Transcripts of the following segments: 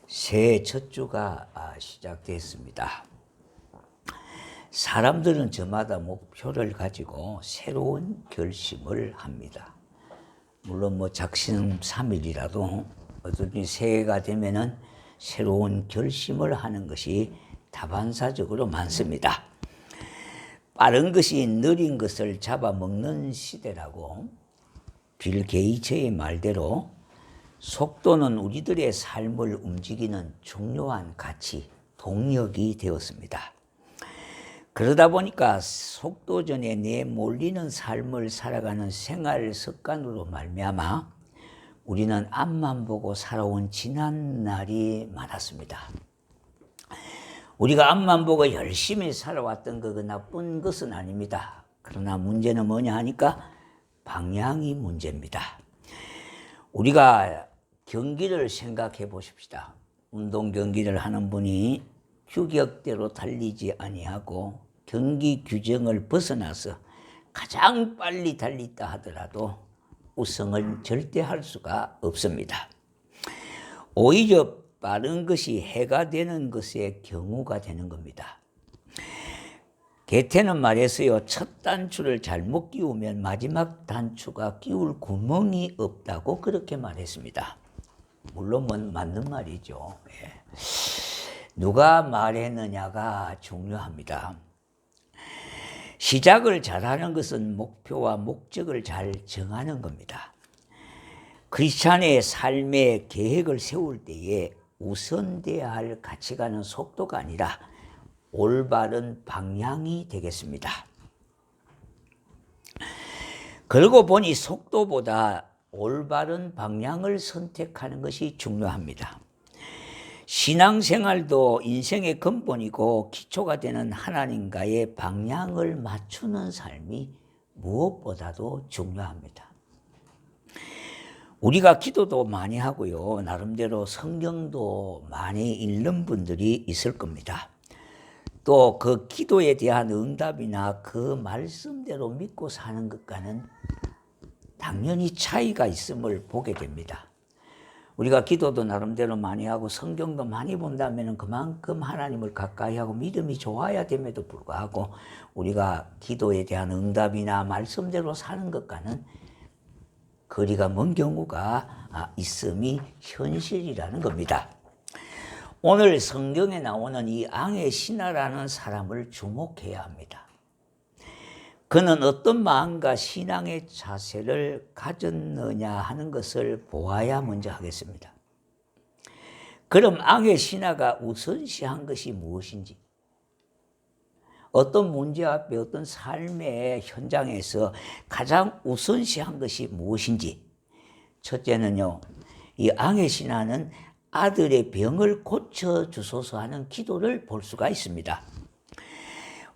새해 첫 주가 시작됐습니다. 사람들은 저마다 목표를 가지고 새로운 결심을 합니다. 물론 작심삼일이라도 어떤 새해가 되면은 새로운 결심을 하는 것이 다반사적으로 많습니다. 빠른 것이 느린 것을 잡아먹는 시대라고 빌 게이츠의 말대로 속도는 우리들의 삶을 움직이는 중요한 가치, 동력이 되었습니다. 그러다 보니까 속도전에 내몰리는 삶을 살아가는 생활 습관으로 말미암아 우리는 앞만 보고 살아온 지난 날이 많았습니다. 우리가 앞만 보고 열심히 살아왔던 그 나쁜 것은 아닙니다. 그러나 문제는 뭐냐 하니까 방향이 문제입니다. 우리가 경기를 생각해 보십시다. 운동 경기를 하는 분이 규격대로 달리지 아니하고 경기 규정을 벗어나서 가장 빨리 달리다 하더라도 우승을 절대 할 수가 없습니다. 오히려 빠른 것이 해가 되는 것의 경우가 되는 겁니다. 게테는 말했어요. 첫 단추를 잘못 끼우면 마지막 단추가 끼울 구멍이 없다고 그렇게 말했습니다. 물론 맞는 말이죠. 누가 말했느냐가 중요합니다. 시작을 잘하는 것은 목표와 목적을 잘 정하는 겁니다. 크리스찬의 삶의 계획을 세울 때에 우선돼야 할 가치관은 속도가 아니라 올바른 방향이 되겠습니다. 그러고 보니 속도보다 올바른 방향을 선택하는 것이 중요합니다. 신앙생활도 인생의 근본이고 기초가 되는 하나님과의 방향을 맞추는 삶이 무엇보다도 중요합니다. 우리가 기도도 많이 하고요. 나름대로 성경도 많이 읽는 분들이 있을 겁니다. 또 그 기도에 대한 응답이나 그 말씀대로 믿고 사는 것과는 당연히 차이가 있음을 보게 됩니다. 우리가 기도도 나름대로 많이 하고 성경도 많이 본다면 그만큼 하나님을 가까이 하고 믿음이 좋아야 됨에도 불구하고 우리가 기도에 대한 응답이나 말씀대로 사는 것과는 거리가 먼 경우가 있음이 현실이라는 겁니다. 오늘 성경에 나오는 이 앙의 신하라는 사람을 주목해야 합니다. 그는 어떤 마음과 신앙의 자세를 가졌느냐 하는 것을 보아야 먼저 하겠습니다. 그럼 앙의 신하가 우선시한 것이 무엇인지, 어떤 문제 앞에 어떤 삶의 현장에서 가장 우선시한 것이 무엇인지, 첫째는요, 이 앙의 신하는 아들의 병을 고쳐주소서 하는 기도를 볼 수가 있습니다.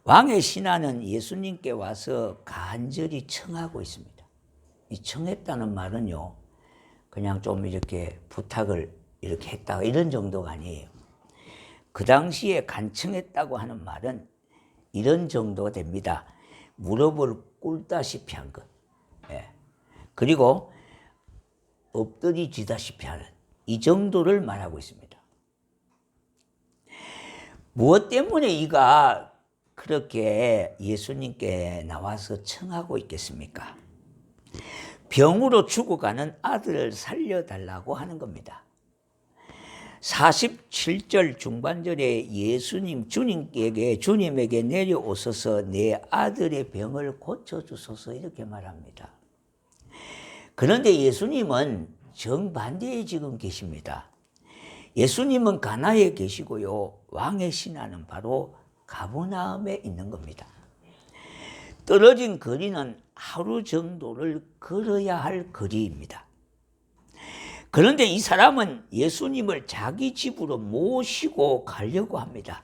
왕의 신하는 예수님께 와서 간절히 청하고 있습니다. 이 청했다는 말은요, 그냥 좀 이렇게 부탁을 이렇게 했다 이런 정도가 아니에요. 그 당시에 간청했다고 하는 말은 이런 정도가 됩니다. 무릎을 꿇다시피 한 것. 그리고 엎드리지다시피 하는 이 정도를 말하고 있습니다. 무엇 때문에 이가 그렇게 예수님께 나와서 청하고 있겠습니까? 병으로 죽어가는 아들을 살려달라고 하는 겁니다. 47절 중반절에 주님에게 내려오소서 내 아들의 병을 고쳐주소서 이렇게 말합니다. 그런데 예수님은 정반대에 지금 계십니다. 예수님은 가나에 계시고요. 왕의 신하는 바로 가버나움에 있는 겁니다. 떨어진 거리는 하루 정도를 걸어야 할 거리입니다. 그런데 이 사람은 예수님을 자기 집으로 모시고 가려고 합니다.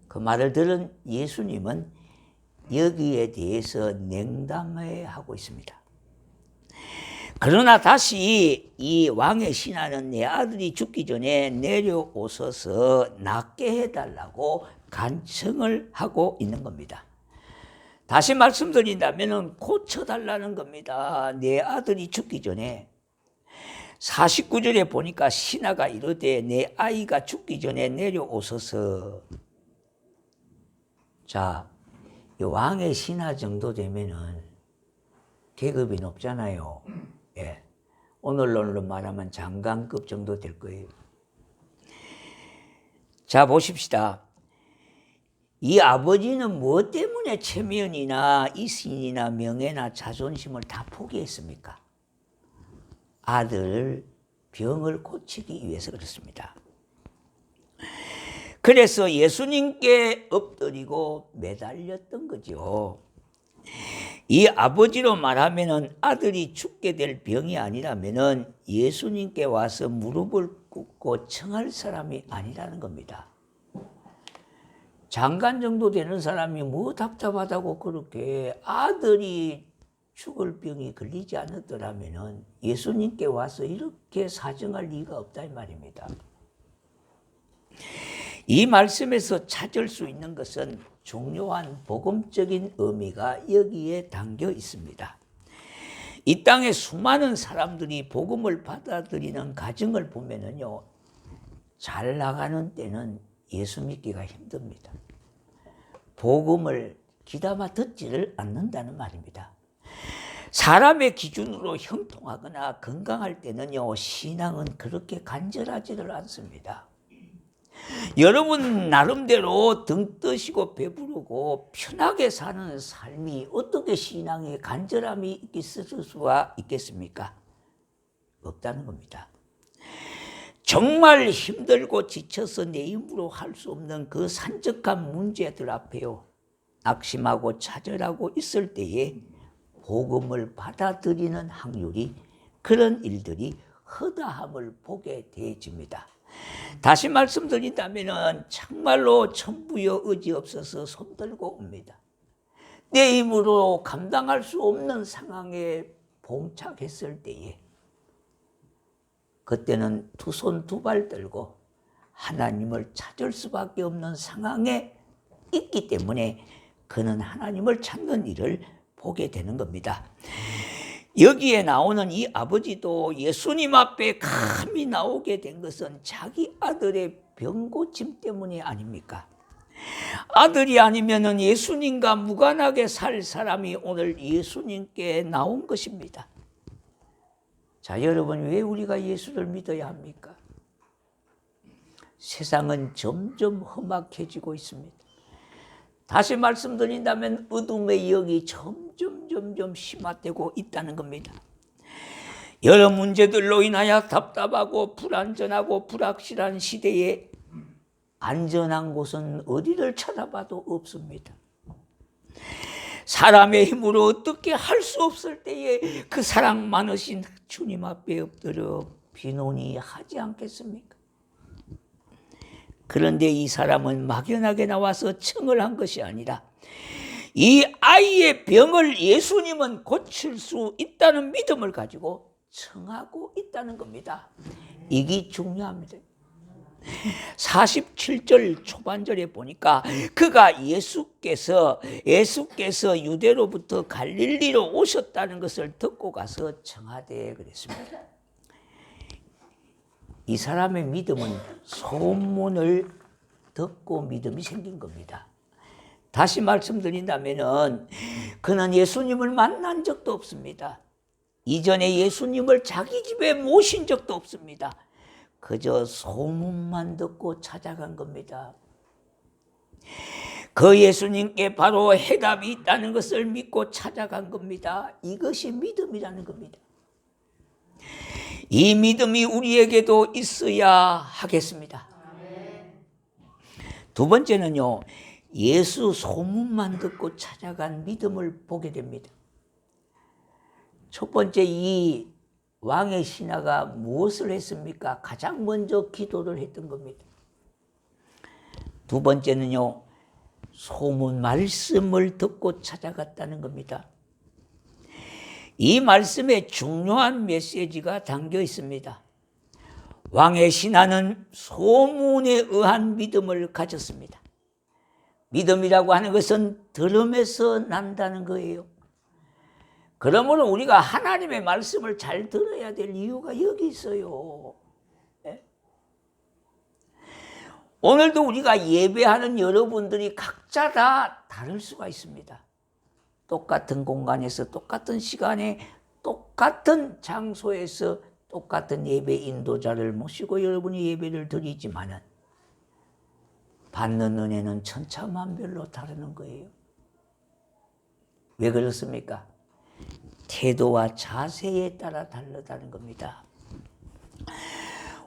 그 말을 들은 예수님은 여기에 대해서 냉담해하고 있습니다. 그러나 다시 이 왕의 신하는 내 아들이 죽기 전에 내려오셔서 낫게 해달라고 간청을 하고 있는 겁니다. 다시 말씀드린다면 고쳐달라는 겁니다. 내 아들이 죽기 전에 49절에 보니까 신하가 이르되 내 아이가 죽기 전에 내려오소서. 자, 이 왕의 신하 정도 되면은 계급이 높잖아요. 예. 오늘날로 말하면 장관급 정도 될 거예요. 자, 보십시다. 이 아버지는 무엇 때문에 체면이나 이신이나 명예나 자존심을 다 포기했습니까? 아들 병을 고치기 위해서 그렇습니다. 그래서 예수님께 엎드리고 매달렸던 거죠. 이 아버지로 말하면은 아들이 죽게 될 병이 아니라면은 예수님께 와서 무릎을 꿇고 청할 사람이 아니라는 겁니다. 장관 정도 되는 사람이 뭐 답답하다고 그렇게 아들이 죽을 병이 걸리지 않았더라면은 예수님께 와서 이렇게 사정할 리가 없다 이 말입니다. 이 말씀에서 찾을 수 있는 것은 중요한 복음적인 의미가 여기에 담겨 있습니다. 이 땅에 수많은 사람들이 복음을 받아들이는 과정을 보면은요, 잘 나가는 때는 예수 믿기가 힘듭니다. 복음을 귀담아 듣지를 않는다는 말입니다. 사람의 기준으로 형통하거나 건강할 때는요, 신앙은 그렇게 간절하지를 않습니다. 여러분 나름대로 등 뜨시고 배부르고 편하게 사는 삶이 어떻게 신앙에 간절함이 있을 수가 있겠습니까? 없다는 겁니다. 정말 힘들고 지쳐서 내 힘으로 할 수 없는 그 산적한 문제들 앞에요, 낙심하고 좌절하고 있을 때에 복음을 받아들이는 확률이, 그런 일들이 허다함을 보게 되어집니다. 다시 말씀드린다면 정말로 천부여 의지 없어서 손들고 옵니다. 내 힘으로 감당할 수 없는 상황에 봉착했을 때에 그때는 두 손 두 발 들고 하나님을 찾을 수밖에 없는 상황에 있기 때문에 그는 하나님을 찾는 일을 보게 되는 겁니다. 여기에 나오는 이 아버지도 예수님 앞에 감히 나오게 된 것은 자기 아들의 병고침 때문이 아닙니까? 아들이 아니면은 예수님과 무관하게 살 사람이 오늘 예수님께 나온 것입니다. 자, 여러분, 왜 우리가 예수를 믿어야 합니까? 세상은 점점 험악해지고 있습니다. 다시 말씀드린다면 어둠의 영이 점점 심화되고 있다는 겁니다. 여러 문제들로 인하여 답답하고 불안전하고 불확실한 시대에 안전한 곳은 어디를 찾아봐도 없습니다. 사람의 힘으로 어떻게 할 수 없을 때에 그 사랑 많으신 주님 앞에 엎드려 비논의하지 않겠습니까? 그런데 이 사람은 막연하게 나와서 청을 한 것이 아니라 이 아이의 병을 예수님은 고칠 수 있다는 믿음을 가지고 청하고 있다는 겁니다. 이게 중요합니다. 47절 초반절에 보니까 그가 예수께서 유대로부터 갈릴리로 오셨다는 것을 듣고 가서 청하되 그랬습니다. 이 사람의 믿음은 소문을 듣고 믿음이 생긴 겁니다. 다시 말씀드린다면 그는 예수님을 만난 적도 없습니다. 이전에 예수님을 자기 집에 모신 적도 없습니다. 그저 소문만 듣고 찾아간 겁니다. 그 예수님께 바로 해답이 있다는 것을 믿고 찾아간 겁니다. 이것이 믿음이라는 겁니다. 이 믿음이 우리에게도 있어야 하겠습니다. 두 번째는요, 예수 소문만 듣고 찾아간 믿음을 보게 됩니다. 첫 번째, 이 왕의 신하가 무엇을 했습니까? 가장 먼저 기도를 했던 겁니다. 두 번째는요, 소문 말씀을 듣고 찾아갔다는 겁니다. 이 말씀에 중요한 메시지가 담겨 있습니다. 왕의 신하는 소문에 의한 믿음을 가졌습니다. 믿음이라고 하는 것은 들음에서 난다는 거예요. 그러므로 우리가 하나님의 말씀을 잘 들어야 될 이유가 여기 있어요. 예? 오늘도 우리가 예배하는 여러분들이 각자 다 다를 수가 있습니다. 똑같은 공간에서 똑같은 시간에 똑같은 장소에서 똑같은 예배 인도자를 모시고 여러분이 예배를 드리지만은 받는 은혜는 천차만별로 다르는 거예요. 왜 그렇습니까? 태도와 자세에 따라 다르다는 겁니다.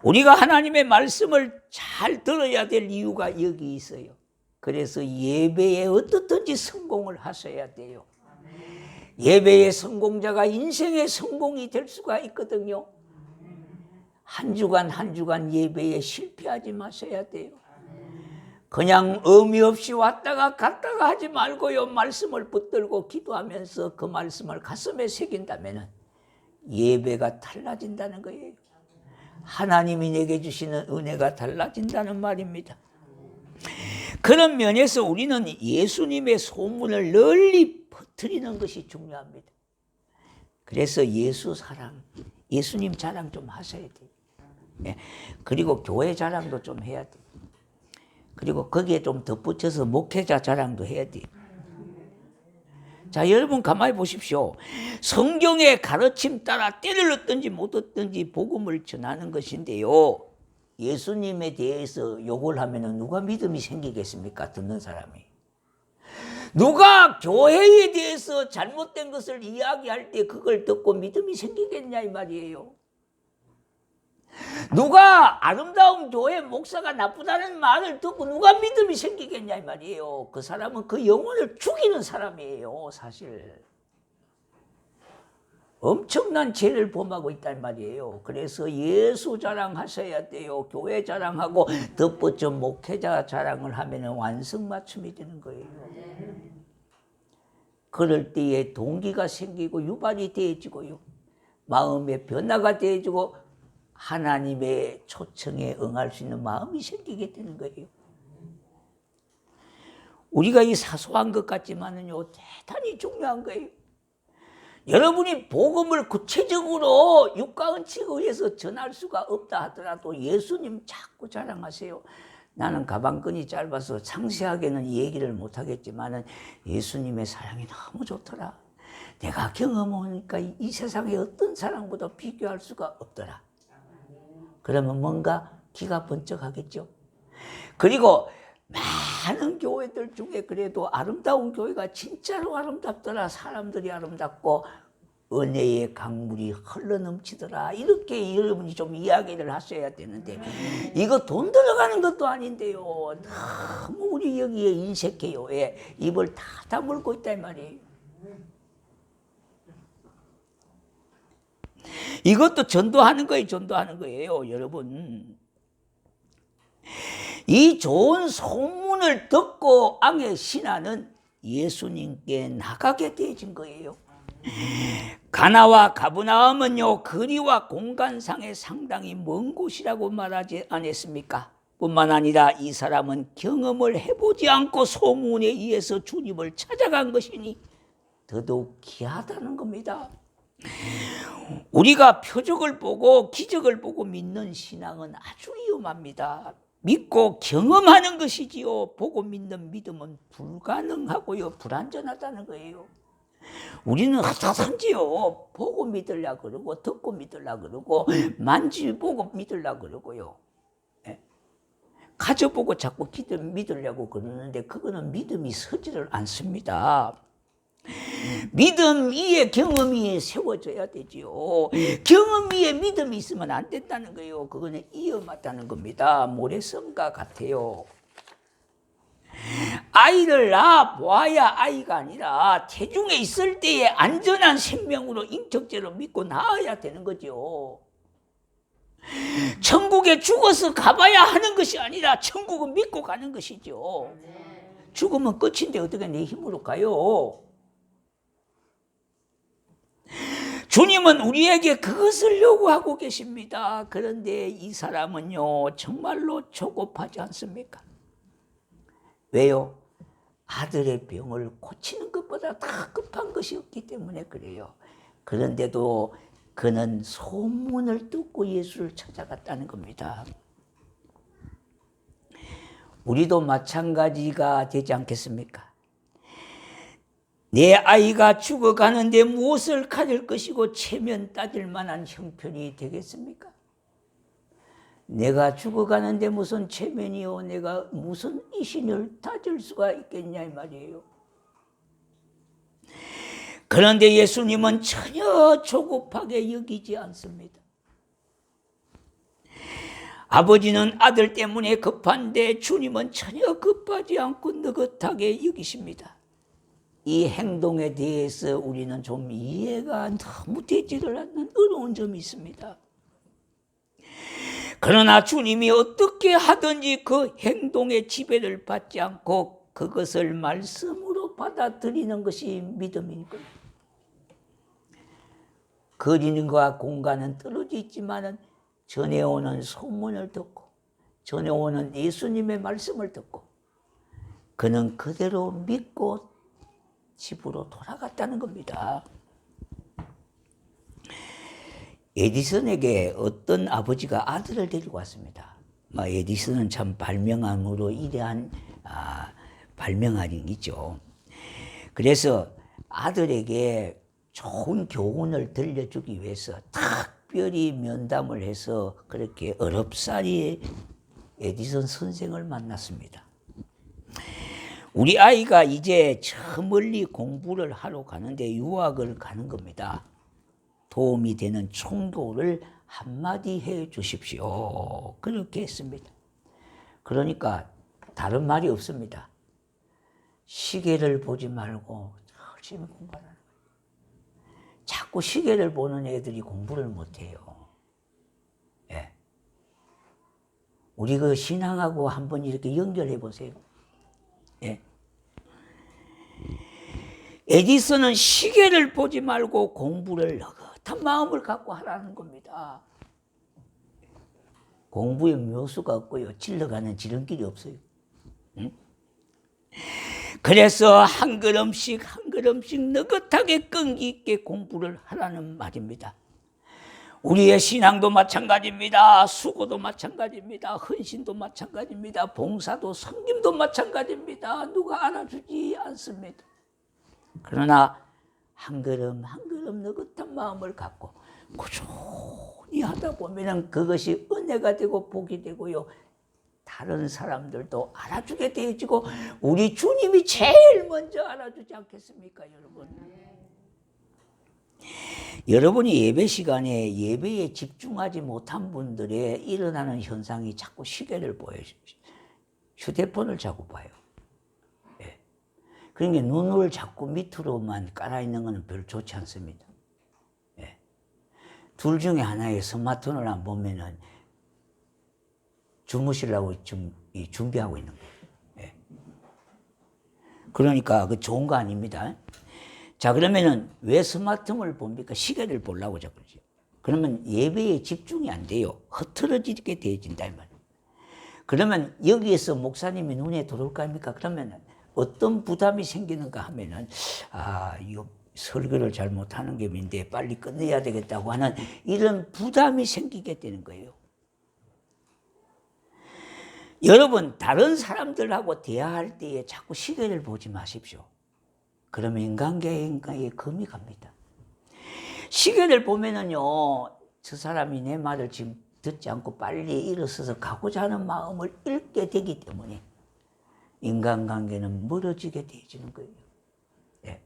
우리가 하나님의 말씀을 잘 들어야 될 이유가 여기 있어요. 그래서 예배에 어떻든지 성공을 하셔야 돼요. 예배의 성공자가 인생의 성공이 될 수가 있거든요. 한 주간 한 주간 예배에 실패하지 마셔야 돼요. 그냥 의미 없이 왔다가 갔다가 하지 말고요. 말씀을 붙들고 기도하면서 그 말씀을 가슴에 새긴다면 예배가 달라진다는 거예요. 하나님이 내게 주시는 은혜가 달라진다는 말입니다. 그런 면에서 우리는 예수님의 소문을 널리 퍼뜨리는 것이 중요합니다. 그래서 예수 사랑, 예수님 자랑 좀 하셔야 돼요. 예. 그리고 교회 자랑도 좀 해야 돼요. 그리고 거기에 좀 덧붙여서 목회자 자랑도 해야 돼요. 자, 여러분 가만히 보십시오. 성경의 가르침 따라 때를 얻든지 못 얻든지 복음을 전하는 것인데요. 예수님에 대해서 욕을 하면 누가 믿음이 생기겠습니까? 듣는 사람이. 누가 교회에 대해서 잘못된 것을 이야기할 때 그걸 듣고 믿음이 생기겠냐 이 말이에요. 누가 아름다운 교회 목사가 나쁘다는 말을 듣고 누가 믿음이 생기겠냐 이 말이에요. 그 사람은 그 영혼을 죽이는 사람이에요. 사실 엄청난 죄를 범하고 있단 말이에요. 그래서 예수 자랑하셔야 돼요. 교회 자랑하고 덧붙여 목회자 자랑을 하면 완성맞춤이 되는 거예요. 그럴 때에 동기가 생기고 유발이 되어지고요. 마음의 변화가 되어지고 하나님의 초청에 응할 수 있는 마음이 생기게 되는 거예요. 우리가 이 사소한 것 같지만은요, 대단히 중요한 거예요. 여러분이 복음을 구체적으로 육과 은칙에 의해서 전할 수가 없다 하더라도 예수님 자꾸 자랑하세요. 나는 가방끈이 짧아서 상세하게는 얘기를 못하겠지만은 예수님의 사랑이 너무 좋더라. 내가 경험하니까 이 세상에 어떤 사랑보다 비교할 수가 없더라. 그러면 뭔가 기가 번쩍하겠죠. 그리고 많은 교회들 중에 그래도 아름다운 교회가 진짜로 아름답더라. 사람들이 아름답고 은혜의 강물이 흘러넘치더라. 이렇게 여러분이 좀 이야기를 하셔야 되는데 이거 돈 들어가는 것도 아닌데요. 너무 우리 여기에 인색해요. 입을 다 다물고 있다 이 말이에요. 이것도 전도하는 거예요. 전도하는 거예요. 여러분. 이 좋은 소문을 듣고 악의 신하는 예수님께 나가게 되어진 거예요. 가나와 가브나움은요, 거리와 공간상에 상당히 먼 곳이라고 말하지 않았습니까? 뿐만 아니라 이 사람은 경험을 해보지 않고 소문에 의해서 주님을 찾아간 것이니 더더욱 귀하다는 겁니다. 우리가 표적을 보고 기적을 보고 믿는 신앙은 아주 위험합니다. 믿고 경험하는 것이지요. 보고 믿는 믿음은 불가능하고요. 불완전하다는 거예요. 우리는 하다든지요. 보고 믿으려고 그러고 듣고 믿으려고 그러고 만지보고 믿으려고 그러고요. 가져보고 자꾸 믿으려고 그러는데 그거는 믿음이 서지를 않습니다. 믿음 위에 경험이 세워져야 되지요. 경험 위에 믿음이 있으면 안 된다는 거예요. 그거는 위험하다는 겁니다. 모래성과 같아요. 아이를 낳아 보아야 아이가 아니라 태중에 있을 때에 안전한 생명으로 인격제로 믿고 낳아야 되는 거죠. 천국에 죽어서 가봐야 하는 것이 아니라 천국은 믿고 가는 것이죠. 죽으면 끝인데 어떻게 내 힘으로 가요? 주님은 우리에게 그것을 요구하고 계십니다. 그런데 이 사람은요, 정말로 조급하지 않습니까? 왜요? 아들의 병을 고치는 것보다 더 급한 것이 없기 때문에 그래요. 그런데도 그는 소문을 듣고 예수를 찾아갔다는 겁니다. 우리도 마찬가지가 되지 않겠습니까? 내 아이가 죽어가는데 무엇을 가질 것이고 체면 따질 만한 형편이 되겠습니까? 내가 죽어가는데 무슨 체면이요, 내가 무슨 이신을 따질 수가 있겠냐 이 말이에요. 그런데 예수님은 전혀 조급하게 여기지 않습니다. 아버지는 아들 때문에 급한데 주님은 전혀 급하지 않고 느긋하게 여기십니다. 이 행동에 대해서 우리는 좀 이해가 너무 되지를 않는 어려운 점이 있습니다. 그러나 주님이 어떻게 하든지 그 행동의 지배를 받지 않고 그것을 말씀으로 받아들이는 것이 믿음이니까. 거리과 공간은 떨어져 있지만 전해오는 소문을 듣고 전해오는 예수님의 말씀을 듣고 그는 그대로 믿고 집으로 돌아갔다는 겁니다. 에디슨에게 어떤 아버지가 아들을 데리고 왔습니다. 에디슨은 참 발명함으로 이러한 발명아리이죠. 그래서 아들에게 좋은 교훈을 들려주기 위해서 특별히 면담을 해서 그렇게 어렵사리 에디슨 선생을 만났습니다. 우리 아이가 이제 저 멀리 공부를 하러 가는데 유학을 가는 겁니다. 도움이 되는 총도를 한마디 해 주십시오. 그렇게 했습니다. 그러니까 다른 말이 없습니다. 시계를 보지 말고 열심히 공부하는 거예요. 자꾸 시계를 보는 애들이 공부를 못해요. 예. 우리 그 신앙하고 한번 이렇게 연결해 보세요. 예. 에디슨은 시계를 보지 말고 공부를 느긋한 마음을 갖고 하라는 겁니다. 공부에 묘수가 없고요. 질러가는 지름길이 없어요. 응? 그래서 한 걸음씩 한 걸음씩 느긋하게 끈기 있게 공부를 하라는 말입니다. 우리의 신앙도 마찬가지입니다. 수고도 마찬가지입니다. 헌신도 마찬가지입니다. 봉사도 섬김도 마찬가지입니다. 누가 알아주지 않습니다. 그러나 한 걸음 한 걸음 느긋한 마음을 갖고 꾸준히 하다 보면 그것이 은혜가 되고 복이 되고요. 다른 사람들도 알아주게 되어지고 우리 주님이 제일 먼저 알아주지 않겠습니까, 여러분? 여러분이 예배 시간에 예배에 집중하지 못한 분들의 일어나는 현상이 자꾸 시계를 보여요. 휴대폰을 자꾸 봐요. 예. 그러니까 눈을 자꾸 밑으로만 깔아있는 것은 별로 좋지 않습니다. 예. 둘 중에 하나의 스마트폰을 안 보면은 주무시려고 좀 준비하고 있는 거예요. 예. 그러니까 그 좋은 거 아닙니다. 자, 그러면은 왜 스마트폰을 봅니까? 시계를 보려고 자꾸. 그러면 예배에 집중이 안 돼요. 흐트러지게 되어진다 이 말이에요. 그러면 여기에서 목사님이 눈에 들어올 거 아닙니까? 그러면 어떤 부담이 생기는가 하면은 이거 설교를 잘못하는 gem인데 빨리 끝내야 되겠다고 하는 이런 부담이 생기게 되는 거예요. 여러분, 다른 사람들하고 대화할 때에 자꾸 시계를 보지 마십시오. 그러면 인간관계에 금이 갑니다. 시계를 보면은요, 저 사람이 내 말을 지금 듣지 않고 빨리 일어서서 가고자 하는 마음을 잃게 되기 때문에 인간관계는 멀어지게 되어지는 거예요. 네.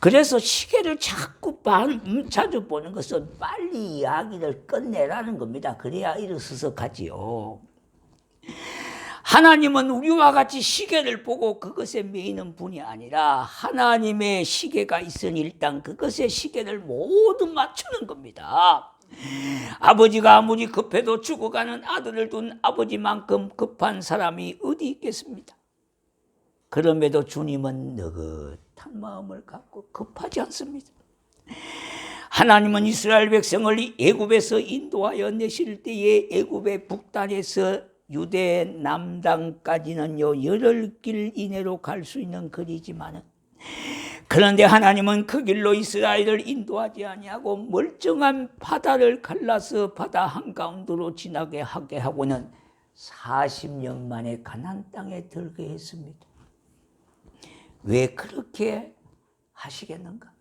그래서 시계를 자꾸 자주 보는 것은 빨리 이야기를 끝내라는 겁니다. 그래야 일어서서 가지요. 하나님은 우리와 같이 시계를 보고 그것에 매이는 분이 아니라 하나님의 시계가 있으니 일단 그것의 시계를 모두 맞추는 겁니다. 아버지가 아무리 급해도 죽어가는 아들을 둔 아버지만큼 급한 사람이 어디 있겠습니다. 그럼에도 주님은 느긋한 마음을 갖고 급하지 않습니다. 하나님은 이스라엘 백성을 애굽에서 인도하여 내실 때에 애굽의 북단에서 유대 남당까지는요 8길 이내로 갈 수 있는 거리지만은, 그런데 하나님은 그 길로 이스라엘을 인도하지 아니하고 멀쩡한 바다를 갈라서 바다 한가운데로 지나게 하게 하고는 40년 만에 가나안 땅에 들게 했습니다. 왜 그렇게 하시겠는가?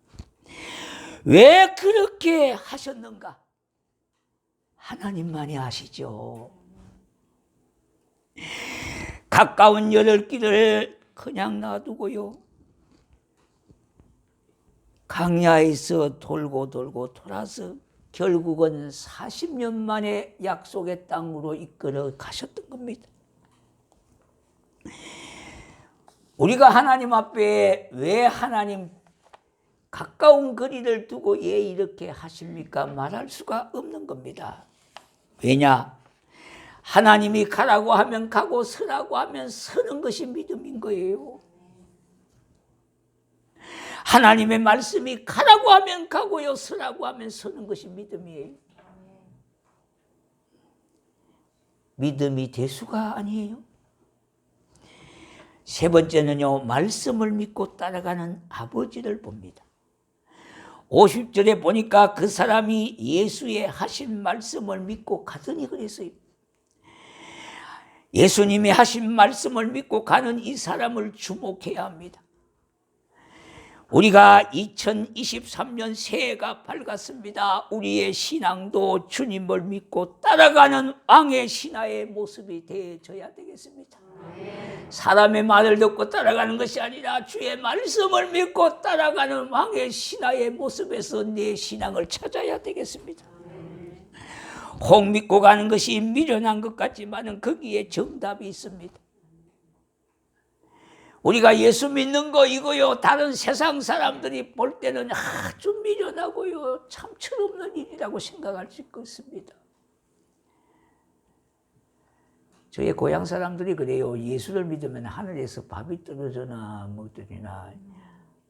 왜 그렇게 하셨는가? 하나님만이 아시죠. 가까운 8길을 그냥 놔두고요, 강야에서 돌고 돌아서 결국은 40년 만에 약속의 땅으로 이끌어 가셨던 겁니다. 우리가 하나님 앞에 왜 하나님 가까운 거리를 두고 왜 이렇게 하십니까? 말할 수가 없는 겁니다. 왜냐? 하나님이 가라고 하면 가고 서라고 하면 서는 것이 믿음인 거예요. 하나님의 말씀이 가라고 하면 가고요, 서라고 하면 서는 것이 믿음이에요. 믿음이 대수가 아니에요. 세 번째는요, 말씀을 믿고 따라가는 아버지를 봅니다. 50절에 보니까 그 사람이 예수의 하신 말씀을 믿고 가더니 그랬어요. 예수님이 하신 말씀을 믿고 가는 이 사람을 주목해야 합니다. 우리가 2023년 새해가 밝았습니다. 우리의 신앙도 주님을 믿고 따라가는 왕의 신하의 모습이 되어져야 되겠습니다. 사람의 말을 듣고 따라가는 것이 아니라 주의 말씀을 믿고 따라가는 왕의 신하의 모습에서 내 신앙을 찾아야 되겠습니다. 혹 믿고 가는 것이 미련한 것 같지만 거기에 정답이 있습니다. 우리가 예수 믿는 거 이거요, 다른 세상 사람들이 볼 때는 아주 미련하고요, 참 철없는 일이라고 생각할 수 있습니다. 저의 고향 사람들이 그래요. 예수를 믿으면 하늘에서 밥이 떨어져나 뭐더니나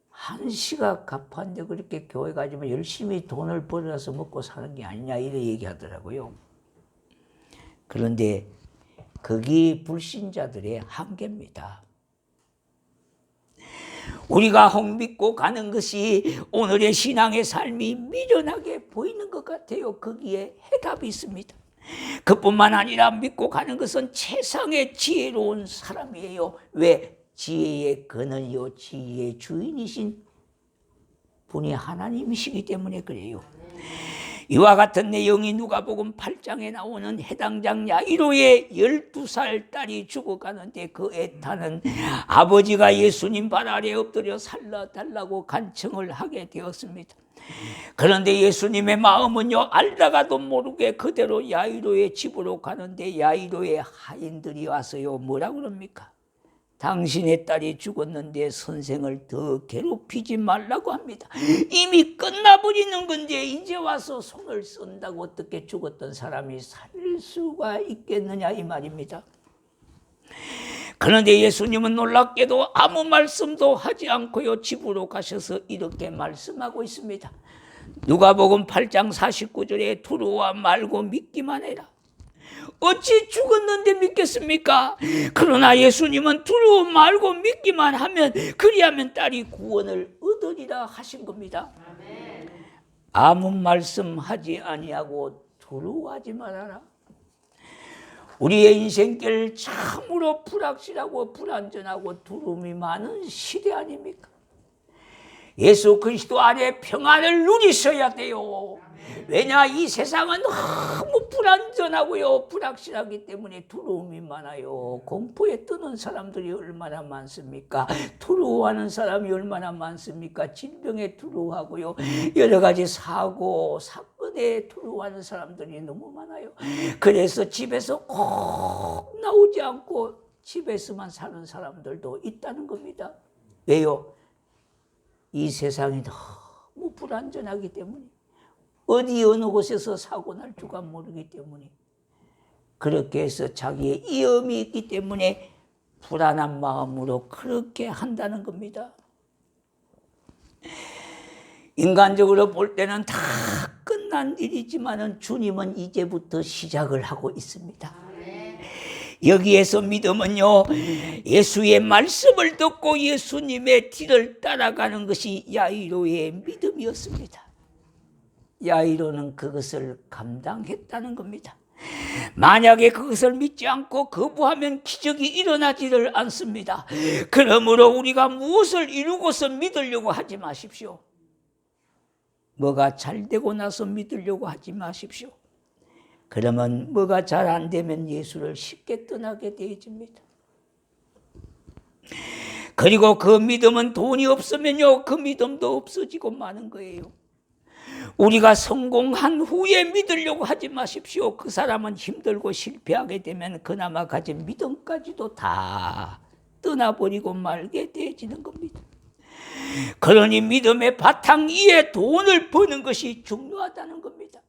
한시가 갚았는데 그렇게 교회 가지면 열심히 돈을 벌어서 먹고 사는 게 아니냐 이렇게 얘기하더라고요. 그런데 그게 불신자들의 한계입니다. 우리가 혹 믿고 가는 것이 오늘의 신앙의 삶이 미련하게 보이는 것 같아요. 거기에 해답이 있습니다. 그뿐만 아니라 믿고 가는 것은 세상의 지혜로운 사람이에요. 왜? 지혜의 근원이요, 지혜의 주인이신 분이 하나님이시기 때문에 그래요. 이와 같은 내용이 누가복음 8장에 나오는 해당장 야이로의 12살 딸이 죽어가는데 그 애타는 아버지가 예수님 발 아래 엎드려 살려달라고 간청을 하게 되었습니다. 그런데 예수님의 마음은요, 알다가도 모르게 그대로 야이로의 집으로 가는데 야이로의 하인들이 와서요, 뭐라 그럽니까? 당신의 딸이 죽었는데 선생을 더 괴롭히지 말라고 합니다. 이미 끝나버리는 건데 이제 와서 손을 쓴다고 어떻게 죽었던 사람이 살릴 수가 있겠느냐 이 말입니다. 그런데 예수님은 놀랍게도 아무 말씀도 하지 않고요, 집으로 가셔서 이렇게 말씀하고 있습니다. 누가복음 8장 49절에 두려워 말고 믿기만 해라. 어찌 죽었는데 믿겠습니까? 그러나 예수님은 두려워 말고 믿기만 하면 그리하면 딸이 구원을 얻으리라 하신 겁니다. 아무 말씀하지 아니하고 두려워하지 말아라. 우리의 인생길 참으로 불확실하고 불안전하고 두려움이 많은 시대 아닙니까? 예수 그리스도 안에 평안을 누리셔야 돼요. 왜냐, 이 세상은 너무 불안전하고요, 불확실하기 때문에 두려움이 많아요. 공포에 뜨는 사람들이 얼마나 많습니까? 두려워하는 사람이 얼마나 많습니까? 질병에 두려워하고요, 여러 가지 사건에 두려워하는 사람들이 너무 많아요. 그래서 집에서 꼭 나오지 않고 집에서만 사는 사람들도 있다는 겁니다. 왜요? 이 세상이 너무 불안전하기 때문에, 어디 어느 곳에서 사고 날 줄가 모르기 때문에, 그렇게 해서 자기의 위험이 있기 때문에 불안한 마음으로 그렇게 한다는 겁니다. 인간적으로 볼 때는 다 끝난 일이지만 주님은 이제부터 시작을 하고 있습니다. 여기에서 믿음은요, 예수의 말씀을 듣고 예수님의 뒤를 따라가는 것이 야이로의 믿음이었습니다. 야이로는 그것을 감당했다는 겁니다. 만약에 그것을 믿지 않고 거부하면 기적이 일어나지를 않습니다. 그러므로 우리가 무엇을 이루고서 믿으려고 하지 마십시오. 뭐가 잘 되고 나서 믿으려고 하지 마십시오. 그러면 뭐가 잘 안 되면 예수를 쉽게 떠나게 되어집니다. 그리고 그 믿음은 돈이 없으면요, 그 믿음도 없어지고 마는 거예요. 우리가 성공한 후에 믿으려고 하지 마십시오. 그 사람은 힘들고 실패하게 되면 그나마 가진 믿음까지도 다 떠나버리고 말게 되어지는 겁니다. 그러니 믿음의 바탕 위에 돈을 버는 것이 중요하다는 겁니다.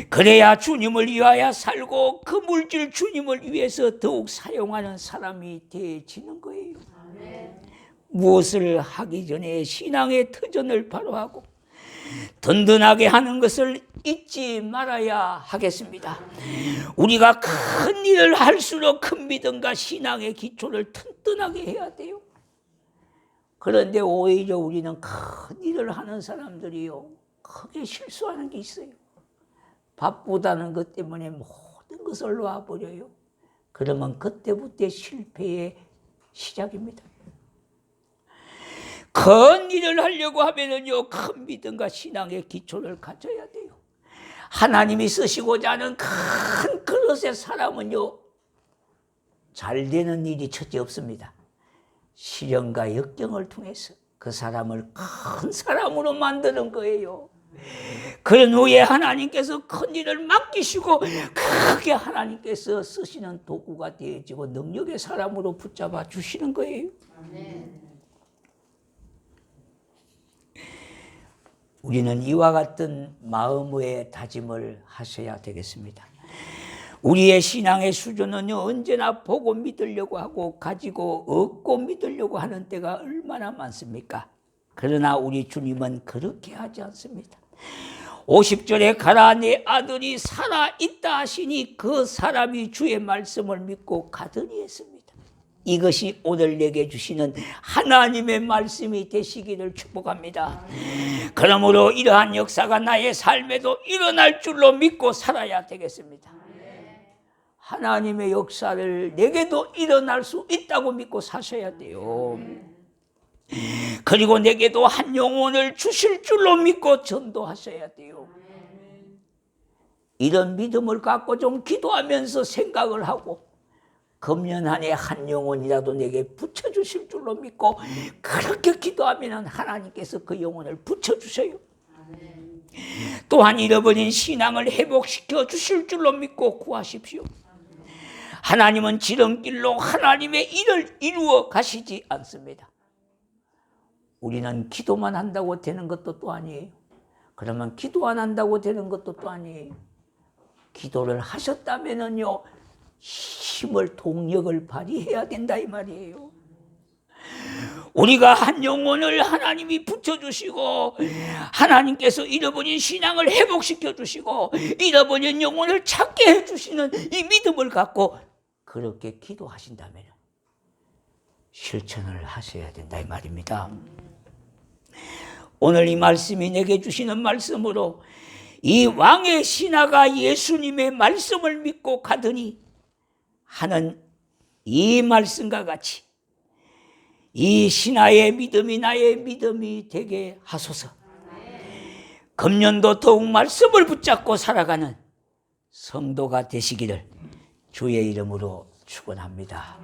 그래야 주님을 위하여 살고 그 물질 주님을 위해서 더욱 사용하는 사람이 되어지는 거예요. 무엇을 하기 전에 신앙의 터전을 바로 하고 든든하게 하는 것을 잊지 말아야 하겠습니다. 우리가 큰 일을 할수록 큰 믿음과 신앙의 기초를 튼튼하게 해야 돼요. 그런데 오히려 우리는 큰 일을 하는 사람들이요, 크게 실수하는 게 있어요. 바쁘다는 것 때문에 모든 것을 놓아버려요. 그러면 그때부터 실패의 시작입니다. 큰 일을 하려고 하면은요, 큰 믿음과 신앙의 기초를 가져야 돼요. 하나님이 쓰시고자 하는 큰 그릇의 사람은요, 잘 되는 일이 첫째 없습니다. 시련과 역경을 통해서 그 사람을 큰 사람으로 만드는 거예요. 그런 후에 하나님께서 큰 일을 맡기시고 크게 하나님께서 쓰시는 도구가 되어지고 능력의 사람으로 붙잡아 주시는 거예요. 아멘. 우리는 이와 같은 마음의 다짐을 하셔야 되겠습니다. 우리의 신앙의 수준은요, 언제나 보고 믿으려고 하고 가지고 얻고 믿으려고 하는 때가 얼마나 많습니까? 그러나 우리 주님은 그렇게 하지 않습니다. 50절에 가라 내 아들이 살아있다 하시니 그 사람이 주의 말씀을 믿고 가더니 했습니다. 이것이 오늘 내게 주시는 하나님의 말씀이 되시기를 축복합니다. 그러므로 이러한 역사가 나의 삶에도 일어날 줄로 믿고 살아야 되겠습니다. 하나님의 역사를 내게도 일어날 수 있다고 믿고 사셔야 돼요. 그리고 내게도 한 영혼을 주실 줄로 믿고 전도하셔야 돼요. 이런 믿음을 갖고 좀 기도하면서 생각을 하고 금년 한 해 한 영혼이라도 내게 붙여주실 줄로 믿고 그렇게 기도하면 하나님께서 그 영혼을 붙여주셔요. 또한 잃어버린 신앙을 회복시켜 주실 줄로 믿고 구하십시오. 하나님은 지름길로 하나님의 일을 이루어 가시지 않습니다. 우리는 기도만 한다고 되는 것도 또 아니에요. 그러면 기도 안 한다고 되는 것도 또 아니에요. 기도를 하셨다면은요, 힘을 동력을 발휘해야 된다 이 말이에요. 우리가 한 영혼을 하나님이 붙여주시고 하나님께서 잃어버린 신앙을 회복시켜 주시고 잃어버린 영혼을 찾게 해주시는 이 믿음을 갖고 그렇게 기도하신다면 실천을 하셔야 된다 이 말입니다. 오늘 이 말씀이 내게 주시는 말씀으로 이 왕의 신하가 예수님의 말씀을 믿고 가더니 하는 이 말씀과 같이 이 신하의 믿음이 나의 믿음이 되게 하소서. 금년도 더욱 말씀을 붙잡고 살아가는 성도가 되시기를 주의 이름으로 축원합니다.